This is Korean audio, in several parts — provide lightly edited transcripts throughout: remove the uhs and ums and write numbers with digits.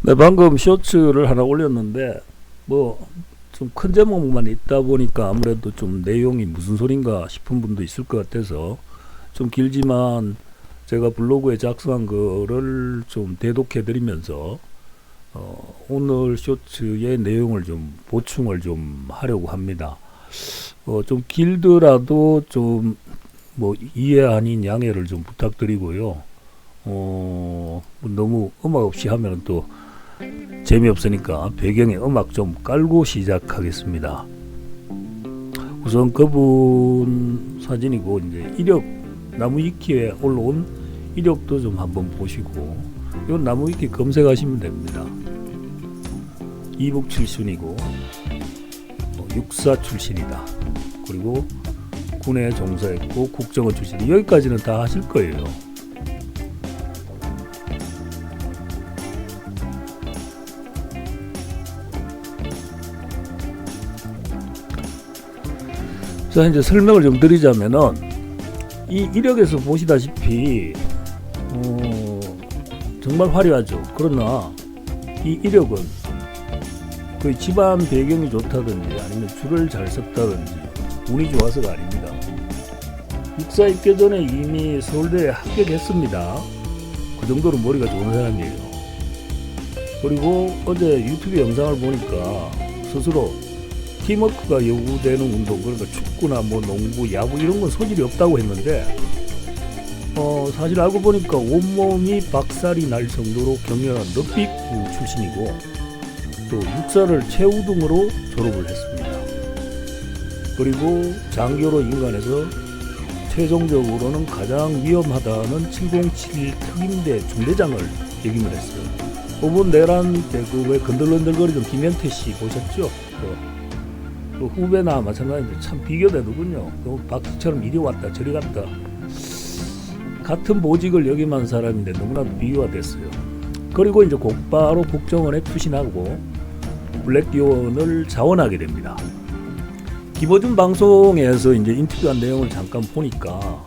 네, 방금 쇼츠를 하나 올렸는데 뭐 좀 큰 제목만 있다 보니까 아무래도 좀 내용이 무슨 소린가 싶은 분도 있을 것 같아서 좀 길지만 제가 블로그에 작성한 거를 좀 대독해 드리면서 오늘 쇼츠의 내용을 좀 보충을 좀 하려고 합니다. 좀 길더라도 좀 뭐 이해 아닌 양해를 좀 부탁드리고요. 너무 음악 없이 하면 또 재미없으니까 배경에 음악 좀 깔고 시작하겠습니다. 우선 그분 사진이고 이제 이력 나무 위키에 올라온 이력도 좀 한번 보시고 이 나무 위키 검색하시면 됩니다. 이북 출신이고 육사 출신이다. 그리고 군에 종사했고 국정원 출신. 여기까지는 다 하실 거예요. 자, 이제 설명을 좀 드리자면은 이 이력에서 보시다시피 정말 화려하죠. 그러나 이 이력은 그 집안 배경이 좋다든지 아니면 줄을 잘 썼다든지 운이 좋아서가 아닙니다. 육사 입교 전에 이미 서울대에 합격했습니다. 그 정도로 머리가 좋은 사람이에요. 그리고 어제 유튜브 영상을 보니까 스스로 팀워크가 요구되는 운동, 그러니까 축구나 뭐 농구, 야구 이런 건 소질이 없다고 했는데 사실 알고 보니까 온몸이 박살이 날 정도로 격렬한 럭비구 출신이고 또 육사를 최우등으로 졸업을 했습니다. 그리고 장교로 인간에서 최종적으로는 가장 위험하다는 707 특임대 중대장을 역임을 했어요. 그분 내란 때 그 왜 건들건들거리던 김현태 씨 보셨죠? 그 후배나 마찬가지인데 참 비교되더군요. 박씨처럼 이리 왔다 저리 갔다 같은 보직을 역임한 사람인데 너무나도 비교가 됐어요. 그리고 이제 곧바로 국정원에 투신하고 블랙요원을 자원하게 됩니다. 김어준 방송에서 이제 인터뷰한 내용을 잠깐 보니까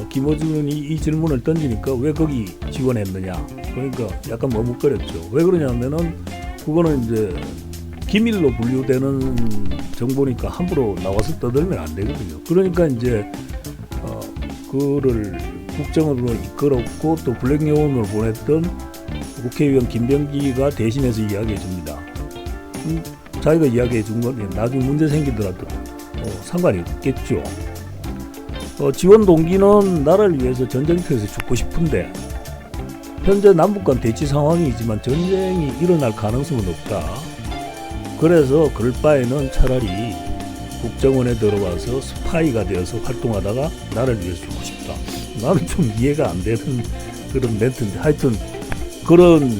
김어준이 이 질문을 던지니까 왜 거기 지원했느냐, 그러니까 약간 머뭇거렸죠. 왜 그러냐면은 그거는 이제 기밀로 분류되는 정보니까 함부로 나와서 떠들면 안 되거든요. 그러니까 이제 그를 국정원으로 이끌었고 또 블랙요원으로 보냈던 국회의원 김병기가 대신해서 이야기해 줍니다. 자기가 이야기해 준 건 나중에 문제 생기더라도 상관이 없겠죠. 지원 동기는 나라를 위해서 전쟁터에서 죽고 싶은데 현재 남북 간 대치 상황이지만 전쟁이 일어날 가능성은 없다. 그래서 그럴 바에는 차라리 국정원에 들어와서 스파이가 되어서 활동하다가 나라를 위해서 죽고 싶다. 나는 좀 이해가 안 되는 그런 멘트인데 하여튼 그런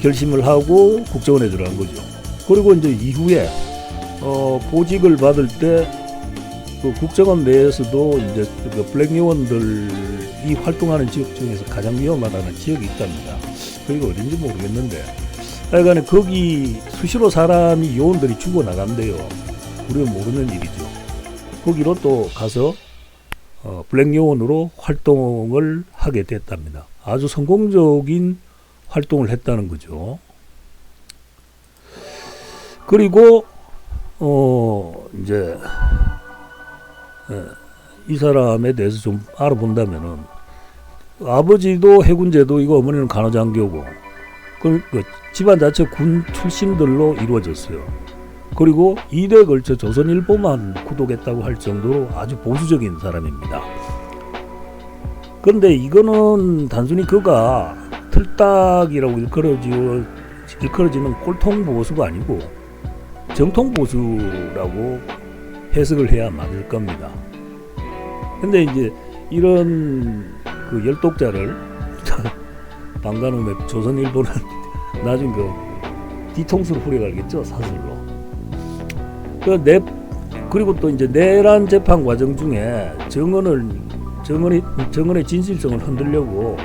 결심을 하고 국정원에 들어간 거죠. 그리고 이제 이후에 보직을 받을 때 그 국정원 내에서도 이제 그 블랙요원들이 활동하는 지역 중에서 가장 위험하다는 지역이 있답니다. 거기가 어딘지 모르겠는데 하여간에 거기 수시로 사람이 요원들이 죽어나간대요. 우리가 모르는 일이죠. 거기로 또 가서 블랙요원으로 활동을 하게 됐답니다. 아주 성공적인 활동을 했다는 거죠. 그리고 이제 이 사람에 대해서 좀 알아본다면은 아버지도 해군제도이고 어머니는 간호장교고 그 집안 자체 군 출신들로 이루어졌어요. 그리고 2대에 걸쳐 조선일보만 구독했다고 할 정도로 아주 보수적인 사람입니다. 그런데 이거는 단순히 그가 틀딱이라고 일컬어지는 꼴통 보수가 아니고 정통 보수라고 해석을 해야 맞을 겁니다. 근데 이제 이런 그 열독자를 방간음에 조선일보는 나중에 그 뒤통수로 후려갈겠죠, 사슬로. 그리고 또 이제 내란 재판 과정 중에 정언의 진실성을 흔들려고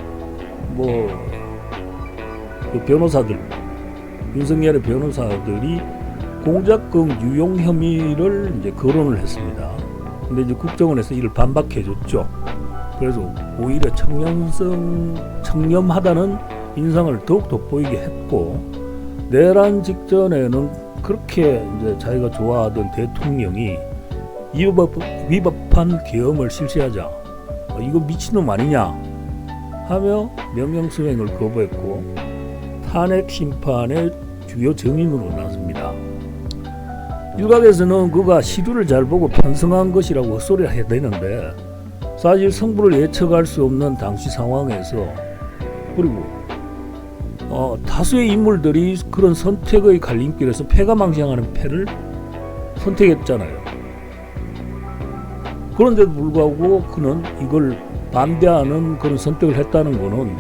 그 변호사들, 윤석열의 변호사들이 공작금 유용 혐의를 이제 거론을 했습니다. 근데 이제 국정원에서 이를 반박해줬죠. 그래서 오히려 청렴하다는 인상을 더욱 돋보이게 했고, 내란 직전에는 그렇게 이제 자기가 좋아하던 대통령이 위법한 계엄을 실시하자 이거 미친놈 아니냐 하며 명령 수행을 거부했고 탄핵 심판의 주요 증인으로 나섭니다. 일각에서는 그가 시류를 잘 보고 편성한 것이라고 헛소리를 해야 되는데, 사실 성부를 예측할 수 없는 당시 상황에서, 그리고 다수의 인물들이 그런 선택의 갈림길에서 패가망신하는 패를 선택했잖아요. 그런데도 불구하고 그는 이걸 반대하는 그런 선택을 했다는 것은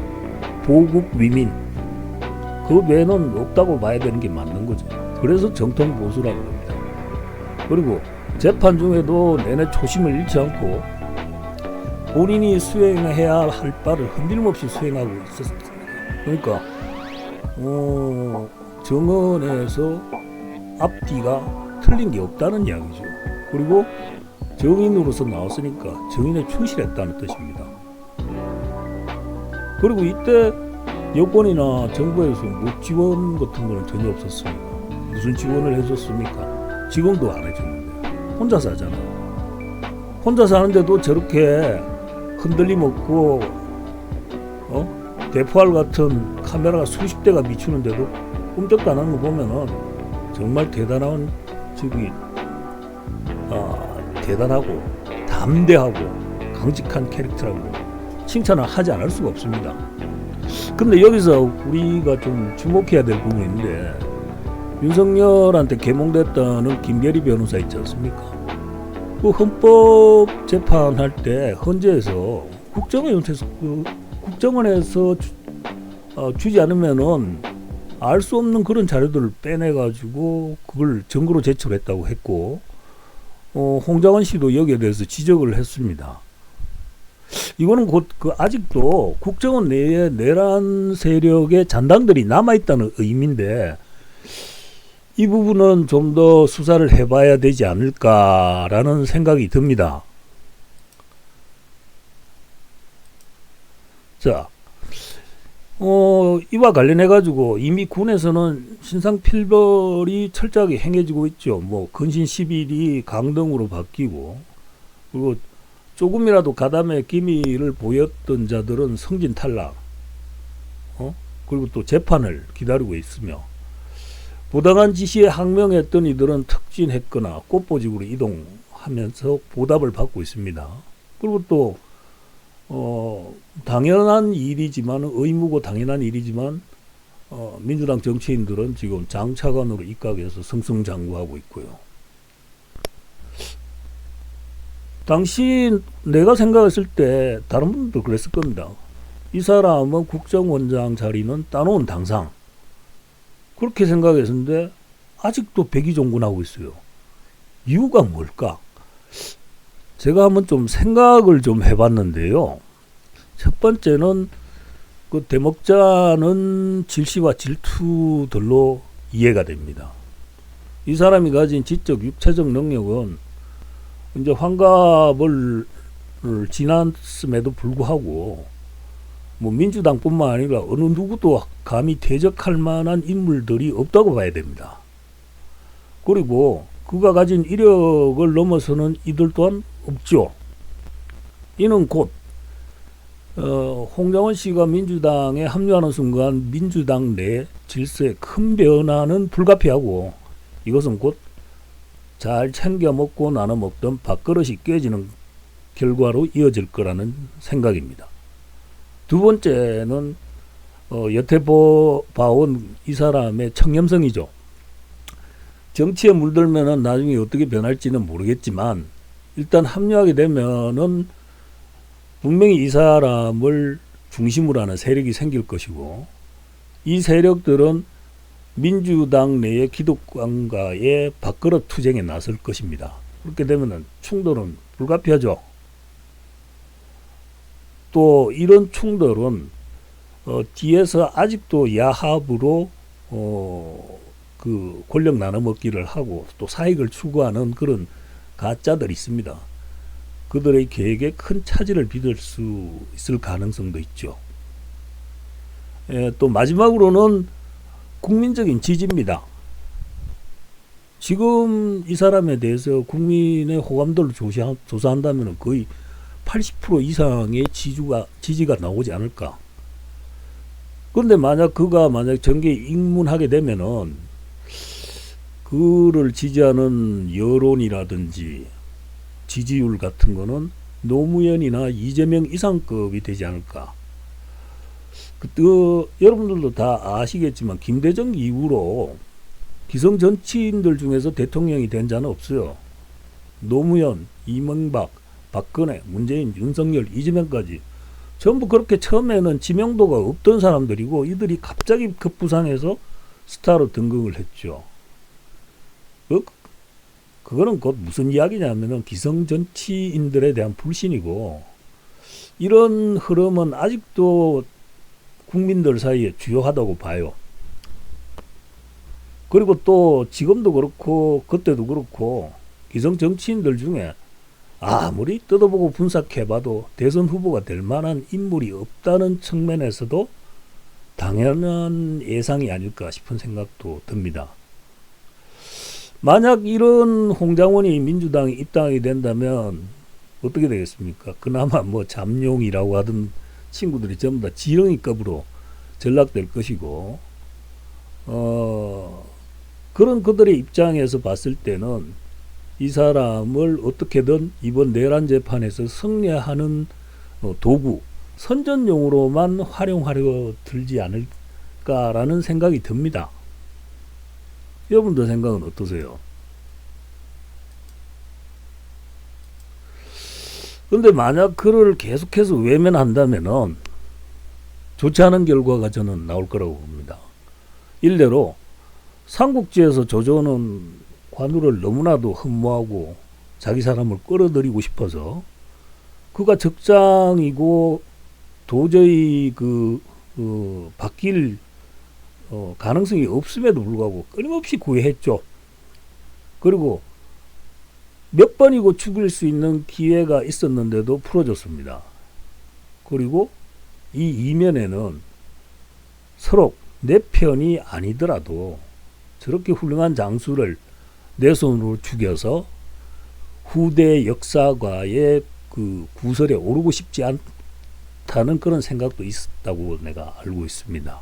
보국 위민, 그 외에는 없다고 봐야 되는 게 맞는 거죠. 그래서 정통 보수라는 겁니다. 그리고 재판 중에도 내내 초심을 잃지 않고 본인이 수행해야 할 바를 흔들림없이 수행하고 있었습니다. 그러니까 정언에서 앞뒤가 틀린 게 없다는 이야기죠. 그리고 정인으로서 나왔으니까 정인에 충실했다는 뜻입니다. 그리고 이때 여권이나 정부에서 뭐 지원 같은 거는 전혀 없었습니다. 무슨 지원을 해줬습니까? 지원도 안 해줬는데 혼자 사잖아요. 혼자 사는데도 저렇게 흔들림 없고 대포알 같은 카메라가 수십 대가 비추는데도 꼼짝도 안 하는 거 보면은 정말 대단한 대단하고 담대하고 강직한 캐릭터라고 칭찬을 하지 않을 수가 없습니다. 근데 여기서 우리가 좀 주목해야 될 부분인데, 윤석열한테 개몽됐다는 김계리 변호사 있지 않습니까? 그 헌법 재판할 때 헌재에서 국정원에서 주지 않으면은 알 수 없는 그런 자료들을 빼내가지고 그걸 증거로 제출했다고 했고, 홍장원 씨도 여기에 대해서 지적을 했습니다. 이거는 곧 아직도 국정원 내에 내란 세력의 잔당들이 남아있다는 의미인데, 이 부분은 좀 더 수사를 해봐야 되지 않을까라는 생각이 듭니다. 자, 이와 관련해가지고 이미 군에서는 신상필벌이 철저하게 행해지고 있죠. 뭐 근신 10일이 강등으로 바뀌고, 그리고 조금이라도 가담의 기미를 보였던 자들은 성진 탈락, 그리고 또 재판을 기다리고 있으며, 부당한 지시에 항명했던 이들은 특진했거나 꽃보직으로 이동하면서 보답을 받고 있습니다. 그리고 또 당연한 일이지만, 의무고 당연한 일이지만 민주당 정치인들은 지금 장차관으로 입각해서 승승장구하고 있고요. 당시 내가 생각했을 때 다른 분들도 그랬을 겁니다. 이 사람은 국정원장 자리는 따놓은 당상, 그렇게 생각했는데 아직도 백의종군하고 있어요. 이유가 뭘까? 제가 한번 좀 생각을 좀 해봤는데요. 첫 번째는 그 대목자는 질시와 질투들로 이해가 됩니다. 이 사람이 가진 지적, 육체적 능력은 이제 환갑을 지났음에도 불구하고 뭐 민주당뿐만 아니라 어느 누구도 감히 대적할 만한 인물들이 없다고 봐야 됩니다. 그리고 그가 가진 이력을 넘어서는 이들 또한 없죠. 이는 곧 홍장원 씨가 민주당에 합류하는 순간 민주당 내 질서에 큰 변화는 불가피하고, 이것은 곧 잘 챙겨 먹고 나눠 먹던 밥그릇이 깨지는 결과로 이어질 거라는 생각입니다. 두 번째는 여태 봐온 이 사람의 청렴성이죠. 정치에 물들면은 나중에 어떻게 변할지는 모르겠지만, 일단 합류하게 되면은 분명히 이 사람을 중심으로 하는 세력이 생길 것이고, 이 세력들은 민주당 내의 기득권과의 밥그릇 투쟁에 나설 것입니다. 그렇게 되면은 충돌은 불가피하죠. 또 이런 충돌은 뒤에서 아직도 야합으로 그 권력 나눠먹기를 하고 또 사익을 추구하는 그런 가짜들이 있습니다. 그들의 계획에 큰 차질을 빚을 수 있을 가능성도 있죠. 또 마지막으로는 국민적인 지지입니다. 지금 이 사람에 대해서 국민의 호감도를 조사한다면 거의 80% 이상의 지지가 나오지 않을까. 근데 그가 만약 정계에 입문하게 되면은 그를 지지하는 여론이라든지 지지율 같은 거는 노무현이나 이재명 이상급이 되지 않을까. 여러분들도 다 아시겠지만 김대중 이후로 기성 정치인들 중에서 대통령이 된 자는 없어요. 노무현, 이명박, 박근혜, 문재인, 윤석열, 이재명까지 전부 그렇게 처음에는 지명도가 없던 사람들이고 이들이 갑자기 급부상해서 스타로 등극을 했죠. 그거는 곧 무슨 이야기냐면은 기성 정치인들에 대한 불신이고, 이런 흐름은 아직도 국민들 사이에 주요하다고 봐요. 그리고 또 지금도 그렇고 그때도 그렇고 기성 정치인들 중에 아무리 뜯어보고 분석해봐도 대선 후보가 될 만한 인물이 없다는 측면에서도 당연한 예상이 아닐까 싶은 생각도 듭니다. 만약 이런 홍장원이 민주당에 입당하게 된다면 어떻게 되겠습니까? 그나마 잠룡이라고 하던 친구들이 전부 다 지렁이급으로 전락될 것이고, 그런 그들의 입장에서 봤을 때는 이 사람을 어떻게든 이번 내란 재판에서 승리하는 도구, 선전용으로만 활용하려 들지 않을까라는 생각이 듭니다. 여러분들 생각은 어떠세요? 근데 만약 그를 계속해서 외면한다면은 좋지 않은 결과가 저는 나올 거라고 봅니다. 일례로 삼국지에서 조조는 관우를 너무나도 흠모하고 자기 사람을 끌어들이고 싶어서 그가 적장이고 도저히 바뀔 가능성이 없음에도 불구하고 끊임없이 구애했죠. 그리고 몇 번이고 죽일 수 있는 기회가 있었는데도 풀어줬습니다. 그리고 이 이면에는 서로 내 편이 아니더라도 저렇게 훌륭한 장수를 내 손으로 죽여서 후대 역사가의 그 구설에 오르고 싶지 않다는 그런 생각도 있었다고 내가 알고 있습니다.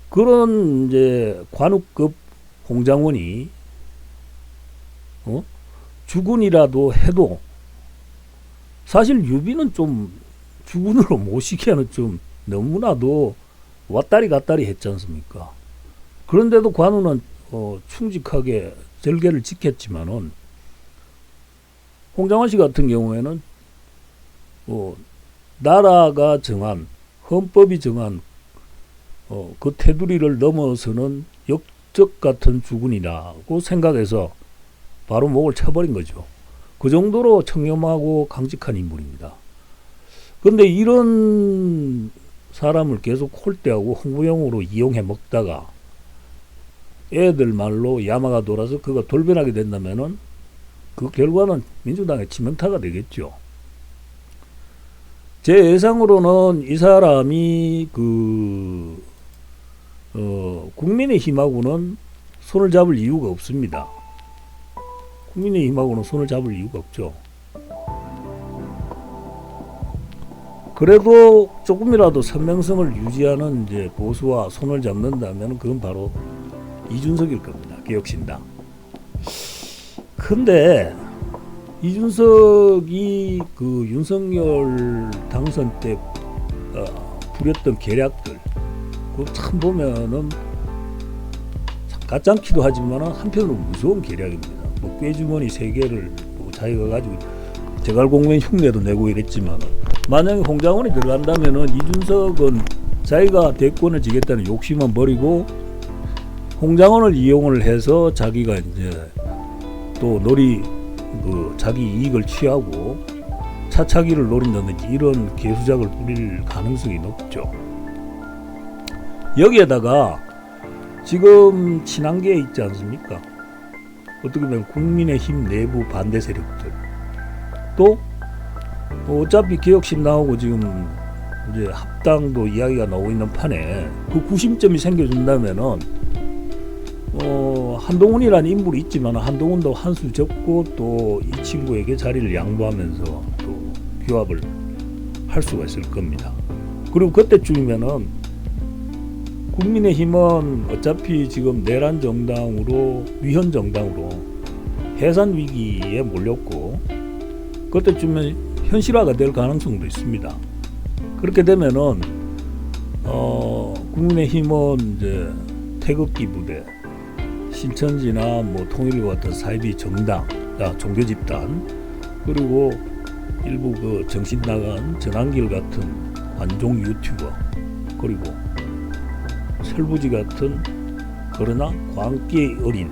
그런 이제 관우급 홍장원이 주군이라도 해도 사실 유비는 좀 주군으로 모시기에는 좀 너무나도 왔다리 갔다리 했지 않습니까? 그런데도 관우는 충직하게 절개를 지켰지만은 홍장원 씨 같은 경우에는 나라가 정한, 헌법이 정한 그 테두리를 넘어서는 역적 같은 주군이라고 생각해서 바로 목을 쳐버린 거죠. 그 정도로 청렴하고 강직한 인물입니다. 그런데 이런 사람을 계속 홀대하고 홍보용으로 이용해 먹다가 애들 말로 야마가 돌아서 그가 돌변하게 된다면은 그 결과는 민주당의 치명타가 되겠죠. 제 예상으로는 이 사람이 국민의힘하고는 손을 잡을 이유가 없습니다. 국민의힘하고는 손을 잡을 이유가 없죠. 그래도 조금이라도 선명성을 유지하는 이제 보수와 손을 잡는다면 그건 바로 이준석일 겁니다. 개혁신당. 근데 이준석이 그 윤석열 당선 때 부렸던 계략들, 그 참 보면은 가짱키도 하지만 한편으로 무서운 계략입니다. 꾀주머니 3개를 자기가 가지고 재갈공명 흉내도 내고 이랬지만, 만약에 홍장원이 들어간다면은 이준석은 자기가 대권을 지겠다는 욕심만 버리고 홍장원을 이용을 해서 자기가 이제 또 자기 이익을 취하고 차차기를 노린다든지 이런 개수작을 부릴 가능성이 높죠. 여기에다가 지금 친한계에 있지 않습니까? 어떻게 보면 국민의힘 내부 반대 세력들, 또 어차피 개혁신당하고 지금 이제 합당도 이야기가 나오고 있는 판에 그 구심점이 생겨준다면은 한동훈이라는 인물이 있지만 한동훈도 한 수 접고 또 이 친구에게 자리를 양보하면서 또 규합을 할 수가 있을 겁니다. 그리고 그때쯤이면은 국민의힘은 어차피 지금 내란 정당으로 위헌 정당으로 해산 위기에 몰렸고 그때쯤에 현실화가 될 가능성도 있습니다. 그렇게 되면은 국민의힘은 이제 태극기 부대, 신천지나 뭐 통일교 같은 사이비 정당, 종교 집단, 그리고 일부 그 정신 나간 전환길 같은 관종 유튜버, 그리고 설부지 같은 그러나 광기 어린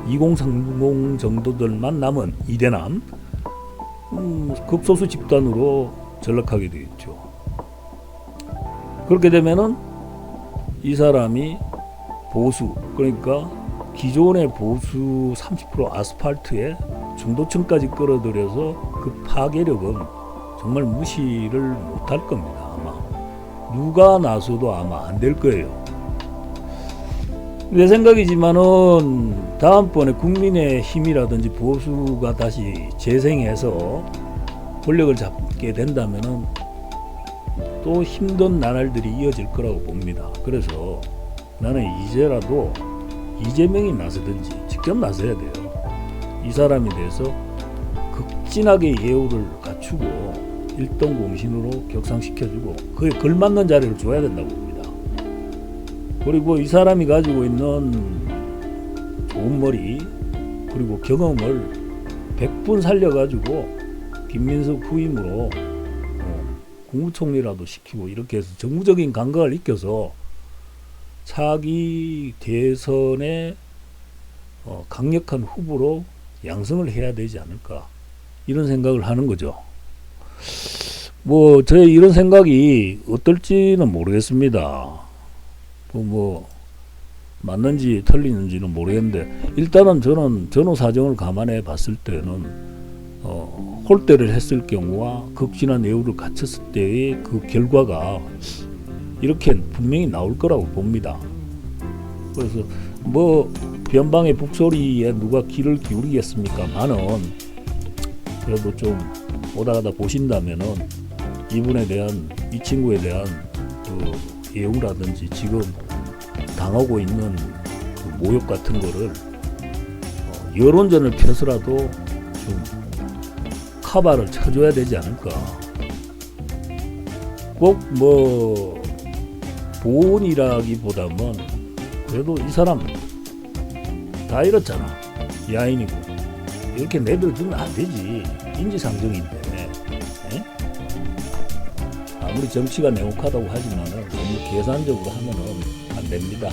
2030 정도들만 남은 이대남 극소수 집단으로 전락하게 되겠죠. 그렇게 되면은 이 사람이 보수, 그러니까 기존의 보수 30% 아스팔트에 중도층까지 끌어들여서 그 파괴력은 정말 무시를 못할 겁니다. 아마 누가 나서도 아마 안 될 거예요. 내 생각이지만은 다음번에 국민의힘이라든지 보수가 다시 재생해서 권력을 잡게 된다면은 또 힘든 나날들이 이어질 거라고 봅니다. 그래서 나는 이제라도 이재명이 나서든지 직접 나서야 돼요. 이 사람에 대해서 극진하게 예우를 갖추고 일동 공신으로 격상시켜주고 그에 걸맞는 자리를 줘야 된다고 봅니다. 그리고 이 사람이 가지고 있는 좋은 머리 그리고 경험을 100분 살려가지고 김민석 후임으로 국무총리라도 시키고 이렇게 해서 정무적인 감각을 익혀서 차기 대선에 강력한 후보로 양성을 해야 되지 않을까 이런 생각을 하는 거죠. 뭐 저의 이런 생각이 어떨지는 모르겠습니다. 뭐 맞는지 틀리는지는 모르겠는데 일단은 저는 전후 사정을 감안해 봤을 때는 홀대를 했을 경우와 극진한 예우를 갖췄을 때의 그 결과가 이렇게 분명히 나올 거라고 봅니다. 그래서 뭐 변방의 북소리에 누가 귀를 기울이겠습니까만은 그래도 좀 오다 가다 보신다면은 이분에 대한 이 친구에 대한 그 예우라든지 지금 당하고 있는 그 모욕 같은 거를 여론전을 펴서라도 좀 카바를 쳐줘야 되지 않을까. 꼭 뭐 보온이라기보다는 그래도 이 사람 다 이렇잖아. 야인이고 이렇게 내버려두면 안 되지. 인지상정인데 아무리 정치가 냉혹하다고 하지만은 너무 계산적으로 하면은 안 됩니다.